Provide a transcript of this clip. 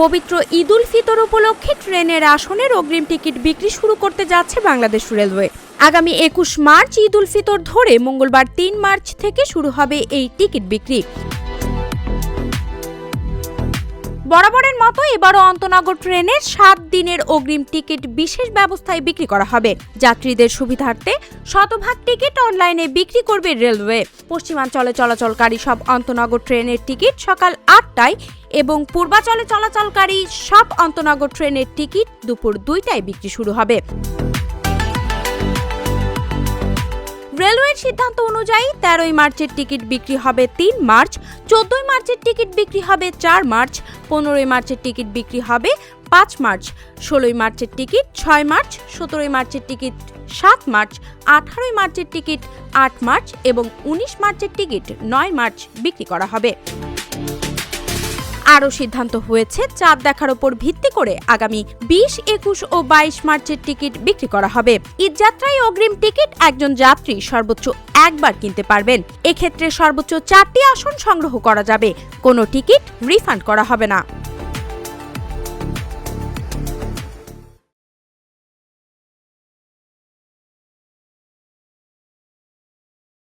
পবিত্র ঈদ উল ফিতর উপলক্ষে ট্রেনের আসনের অগ্রিম টিকিট বিক্রি শুরু করতে যাচ্ছে বাংলাদেশ রেলওয়ে। আগামী ২১ মার্চ ঈদ উল ফিতর ধরে মঙ্গলবার ৩ মার্চ থেকে শুরু হবে এই টিকিট বিক্রি। বরাবরের মতো এবারও আন্তনগর ট্রেনের ৭ দিনের অগ্রিম টিকিট বিশেষ ব্যবস্থায় বিক্রি করা হবে। যাত্রীদের সুবিধার্থে শতভাগ টিকিট অনলাইনে বিক্রি করবে রেলওয়ে। পশ্চিমাঞ্চলে চলাচলকারী সব আন্তনগর ট্রেনের টিকিট সকাল ৮টায় এবং পূর্বাঞ্চলে চলাচলকারী সব আন্তনগর ট্রেনের টিকিট দুপুর ২টায় বিক্রি শুরু হবে। রেলওয়ের সিদ্ধান্ত অনুযায়ী ১৩ মার্চের টিকিট বিক্রি হবে ৩ মার্চ, ১৪ মার্চের টিকিট বিক্রি হবে ৪ মার্চ, ১৫ মার্চের টিকিট বিক্রি হবে ৫ মার্চ, ১৬ মার্চের টিকিট ৬ মার্চ, ১৭ মার্চের টিকিট ৭ মার্চ, ১৮ মার্চের টিকিট ৮ মার্চ এবং ১৯ মার্চের টিকিট ৯ মার্চ বিক্রি করা হবে। আরও সিদ্ধান্ত হয়েছে চাঁদ দেখার উপর ভিত্তি করে আগামী ২০, ২১ ও ২২ মার্চের টিকিট বিক্রি করা হবে। ঈদযাত্রায় অগ্রিম টিকিট একজন যাত্রী সর্বোচ্চ একবার কিনতে পারবেন। এক্ষেত্রে সর্বোচ্চ ৪টি আসন সংগ্রহ করা যাবে। কোনো টিকিট রিফান্ড করা হবে না।